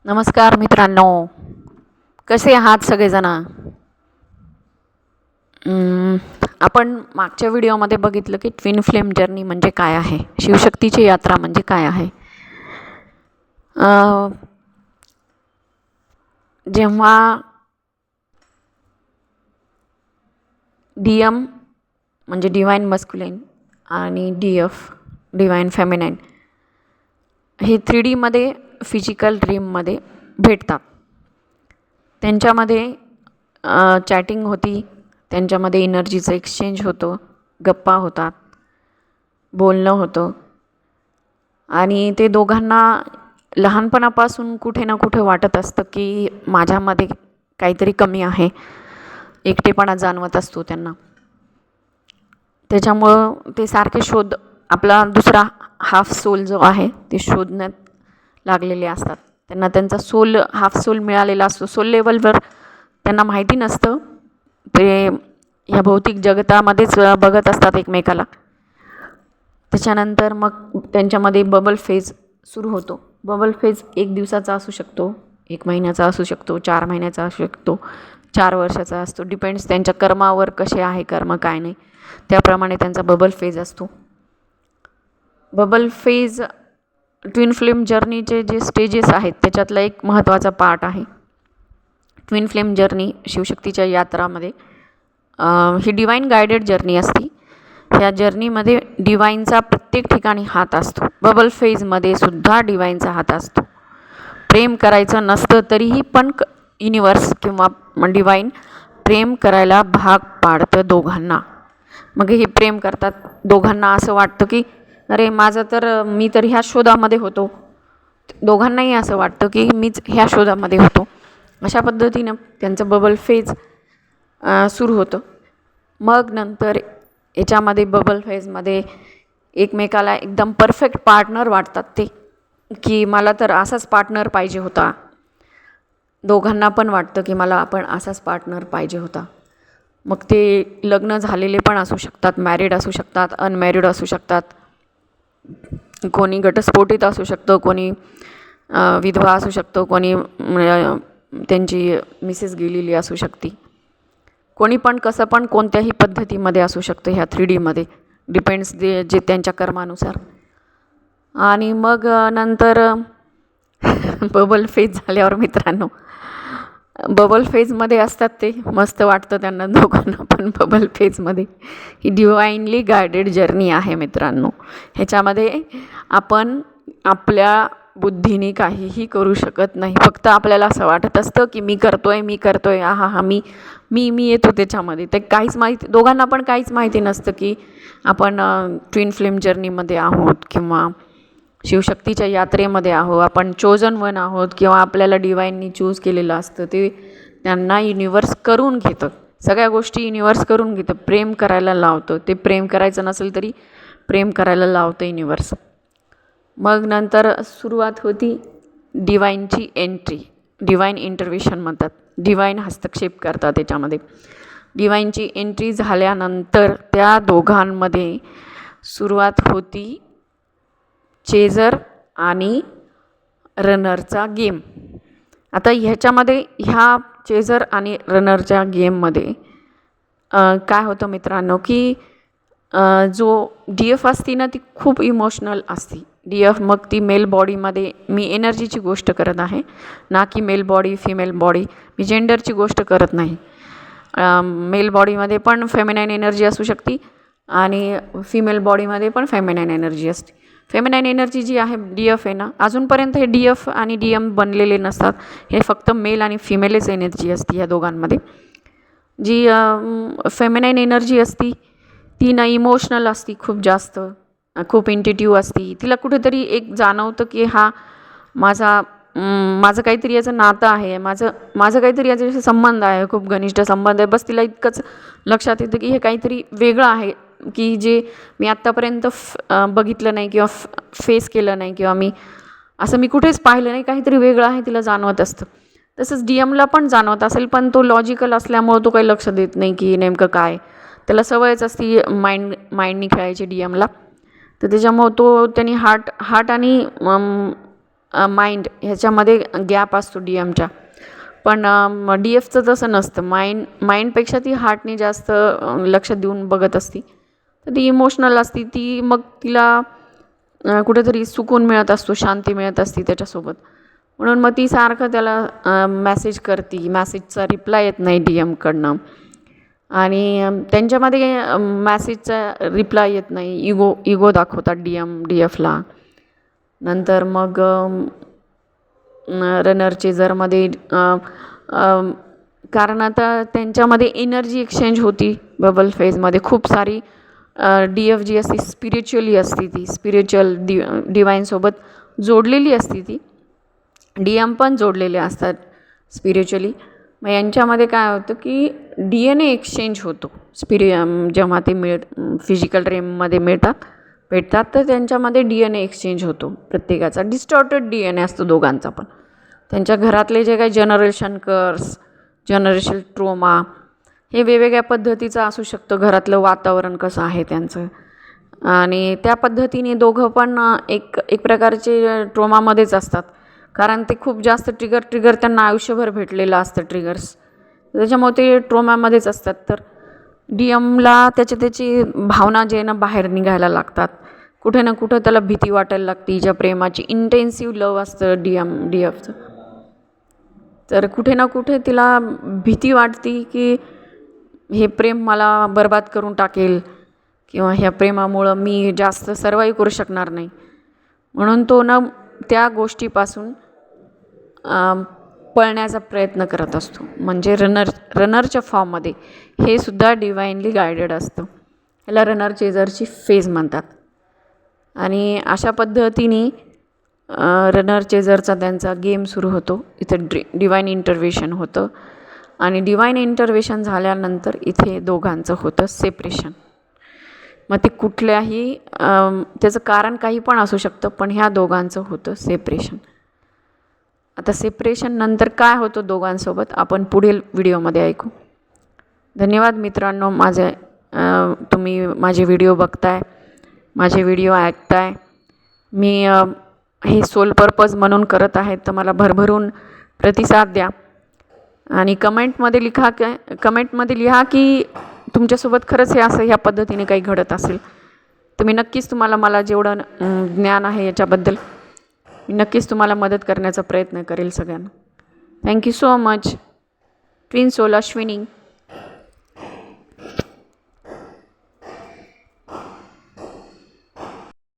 नमस्कार मित्रांनो, कसे आहात सगळेजण? आपण मागच्या व्हिडिओमध्ये बघितलं की ट्विन फ्लेम जर्नी म्हणजे काय आहे, शिवशक्तीची यात्रा म्हणजे काय आहे. जेव्हा DM म्हणजे डिवाइन मस्क्युलाइन आणि DF डिवाइन फेमिनाइन हे 3Dमध्ये फिजिकल ड्रीममध्ये भेटतात. त्यांच्यामध्ये चॅटिंग होती, त्यांच्यामध्ये एनर्जीचं एक्सचेंज होतं, गप्पा होतात, बोलणं होतं आणि ते दोघांना लहानपणापासून कुठे ना कुठे वाटत असतं की माझ्यामध्ये काहीतरी कमी आहे, एकटेपणा जाणवत असतो त्यांना. त्याच्यामुळं ते सारखे आपला दुसरा हाफ सोल जो आहे ते शोधण्यात लागलेले असतात. त्यांना त्यांचा हाफ सोल मिळालेला असतो. सोल लेवलवर त्यांना माहिती नसतं, ते ह्या भौतिक जगतामध्येच बघत असतात एकमेकाला. त्याच्यानंतर मग त्यांच्यामध्ये बबल फेज सुरू होतो. बबल फेज 1 दिवसाचा असू शकतो, 1 महिन्याचा असू शकतो, 4 महिन्याचा असू शकतो, 4 वर्षाचा असतो. डिपेंड्स त्यांच्या कर्मावर, कसे आहे कर्म काय नाही त्याप्रमाणे त्यांचा बबल फेज असतो. बबल फेज ट्विन फ्लेम जर्नीचे जे स्टेजेस आहेत त्याच्यातला एक महत्त्वाचा पार्ट आहे. ट्विन फ्लेम जर्नी शिवशक्तीच्या यात्रामध्ये ही डिवाइन गायडेड जर्नी असते. ह्या जर्नीमध्ये डिवाइनचा प्रत्येक ठिकाणी हात असतो. बबल फेजमध्ये सुद्धा डिवाइनचा हात असतो. प्रेम करायचं नसतं तरीही पण युनिवर्स किंवा डिवाइन प्रेम करायला भाग पाडतं दोघांना. मग हे प्रेम करतात. दोघांना असं वाटतं की अरे मी तर ह्या शोधामध्ये होतो. दोघांनाही असं वाटतं की मीच ह्या शोधामध्ये होतो. अशा पद्धतीनं त्यांचं बबल फेज सुरू होतं. मग नंतर याच्यामध्ये बबल फेजमध्ये एकमेकाला एकदम परफेक्ट पार्टनर वाटतात ते, की मला तर असाच पार्टनर पाहिजे होता. दोघांना पण वाटतं की मला पण असाच पार्टनर पाहिजे होता. मग ते लग्न झालेले पण असू शकतात, मॅरिड असू शकतात, अनमॅरिड असू शकतात, कोणी घटस्फोटित असू शकतं, कोणी विधवा असू शकतो, कोणी त्यांची मिसेस गेलेली असू शकते, कोणी पण कसं पण कोणत्याही पद्धतीमध्ये असू शकतं ह्या 3Dमध्ये. डिपेंड्स जे त्यांच्या कर्मानुसार. आणि मग नंतर बबल फेज झाल्यावर मित्रांनो, बबल फेजमध्ये असतात ते, मस्त वाटतं त्यांना दोघांना पण बबल फेजमध्ये. ही डिवाइनली गायडेड जर्नी आहे मित्रांनो. ह्याच्यामध्ये आपण आपल्या बुद्धीने काहीही करू शकत नाही. फक्त आपल्याला असं वाटत असतं की मी करतोय मी येतो त्याच्यामध्ये. ते दोघांना पण काहीच माहिती नसतं की आपण ट्विन फ्लेम जर्नीमध्ये आहोत किंवा शिवशक्तीच्या यात्रेमध्ये आहोत, आपण चोजन वन आहोत किंवा आपल्याला डिवाइननी चूज केलेलं असतं. ते त्यांना युनिवर्स करून घेतं, सगळ्या गोष्टी युनिवर्स करून घेतं, प्रेम करायला लावतं. ते प्रेम करायचं नसेल तरी प्रेम करायला लावतं युनिवर्स. मग नंतर सुरुवात होती डिवाइनची एंट्री. डिवाइन इंटरव्हेन्शन म्हणतात. डिवाइन हस्तक्षेप करतात त्याच्यामध्ये. डिवाइनची एंट्री झाल्यानंतर त्या दोघांमध्ये सुरुवात होती चेजर आणि रनरचा गेम. आता ह्याच्यामध्ये ह्या चेजर आणि रनरच्या गेममध्ये काय होतं मित्रांनो, की जो DF असती ना ती खूप इमोशनल असते. DF मग ती मेल बॉडीमध्ये, मी एनर्जीची गोष्ट करत आहे ना की मेल बॉडी फिमेल बॉडी, मी जेंडरची गोष्ट करत नाही. मेल बॉडीमध्ये पण फेमिनाईन एनर्जी असू शकते आणि फिमेल बॉडीमध्ये पण फेमिनाईन एनर्जी असते. फेमिनाईन एनर्जी जी आहे DF आहे ना, अजूनपर्यंत हे DF आणि DM बनलेले नसतात. हे फक्त मेल आणि फिमेलच एनर्जी असते ह्या दोघांमध्ये. जी फेमिनाईन एनर्जी असती ती ना इमोशनल असती, खूप जास्त, खूप इंट्युटिव्ह असती. तिला कुठेतरी एक जाणवतं की माझं काहीतरी याचं नातं आहे, माझं काहीतरी याच्याशी संबंध आहे, खूप घनिष्ठ संबंध आहे. बस तिला इतकंच लक्षात येतं की हे काहीतरी वेगळं आहे, की जे मी आत्तापर्यंत बघितलं नाही किंवा फेस केलं नाही किंवा मी कुठेच पाहिलं नाही, काहीतरी वेगळं आहे तिला जाणवत असतं. तसंच DMला पण जाणवत असेल, पण तो लॉजिकल असल्यामुळं तो काही लक्ष देत नाही की नेमकं काय. त्याला सवयच असती माइंडनी खेळायची DMला. तर त्याच्यामुळं त्यांनी हार्ट आणि माइंड ह्याच्यामध्ये गॅप असतो डी एमच्या. पण डी एफचं तसं नसतं. माइंडपेक्षा ती हार्टने जास्त लक्ष देऊन बघत असती. तर ती इमोशनल असती. ती मग तिला कुठेतरी सुकून मिळत असतो, शांती मिळत असती त्याच्यासोबत. म्हणून मग ती सारखं त्याला मेसेज करते. मेसेजचा रिप्लाय येत नाही डी एमकडनं. आणि त्यांच्यामध्ये मॅसेजचा रिप्लाय येत नाही. इगो दाखवतात डी एफला. नंतर मग रनर चेजरमध्ये कारण आता त्यांच्यामध्ये एनर्जी एक्सचेंज होती बबल फेजमध्ये खूप सारी. डी एफ जी असती स्पिरिच्युअली असती, ती स्पिरिच्युअल डिवाईनसोबत जोडलेली असती ती. डी एम पण जोडलेले असतात स्पिरिच्युअली. मग यांच्यामध्ये काय होतं की DNA एक्सचेंज होतो. जेव्हा ते फिजिकल रेममध्ये भेटतात तर त्यांच्यामध्ये DNA एक्सचेंज होतो प्रत्येकाचा. डिस्टॉर्टेड DNA असतो दोघांचा पण. त्यांच्या घरातले जे काही जनरेशन ट्रोमा हे वेगवेगळ्या पद्धतीचं असू शकतं. घरातलं वातावरण कसं आहे त्यांचं, आणि त्या पद्धतीने दोघं पण एक प्रकारचे ट्रोमामध्येच असतात. कारण ते खूप जास्त ट्रिगर त्यांना आयुष्यभर भेटलेलं असतं ट्रिगर्स. त्याच्यामुळे ते ट्रोमामध्येच असतात. तर डी एमला त्याची भावना जे ना बाहेर निघायला लागतात. कुठे ना कुठं त्याला भीती वाटायला लागते. हिच्या प्रेमाची इंटेन्सिव्ह लव असतं डी एफचं. तर कुठे ना कुठे तिला भीती वाटते की हे प्रेम मला बर्बाद करून टाकेल, किंवा ह्या प्रेमामुळं मी जास्त सर्वाईव्ह करू शकणार नाही. म्हणून तो ना त्या गोष्टीपासून पळण्याचा प्रयत्न करत असतो. म्हणजे रनरच्या फॉर्ममध्ये हे सुद्धा डिवाइनली गायडेड असतं. ह्याला रनर चेजरची फेज म्हणतात. आणि अशा पद्धतीने रनर चेजरचा त्यांचा गेम सुरू होतो. इथं डिवाइन इंटरव्हेशन होतं. आणि डिवाइन इंटरव्हेशन झाल्यानंतर इथे दोघांचं होतं सेपरेशन. मग ते कुठल्याही त्याचं कारण काही पण असू शकतं, पण ह्या दोघांचं होतं सेपरेशन. आता सेपरेशन नंतर काय होतं दोघांसोबत आपण पुढील व्हिडिओमध्ये ऐकू. धन्यवाद मित्रांनो. तुम्ही माझे व्हिडिओ बघताय, माझे व्हिडिओ ऐकताय. मी हे सोल पर्पज म्हणून करत आहे, तर मला भरभरून प्रतिसाद द्या. आणि कमेंटमध्ये लिहा की तुमच्यासोबत खरंच हे असं ह्या पद्धतीने काही घडत असेल. तर मी नक्कीच मला जेवढं ज्ञान आहे याच्याबद्दल मी नक्कीच तुम्हाला मदत करण्याचा प्रयत्न करेल सगळ्यांना. Thank you so much. Twin soul Ashwini.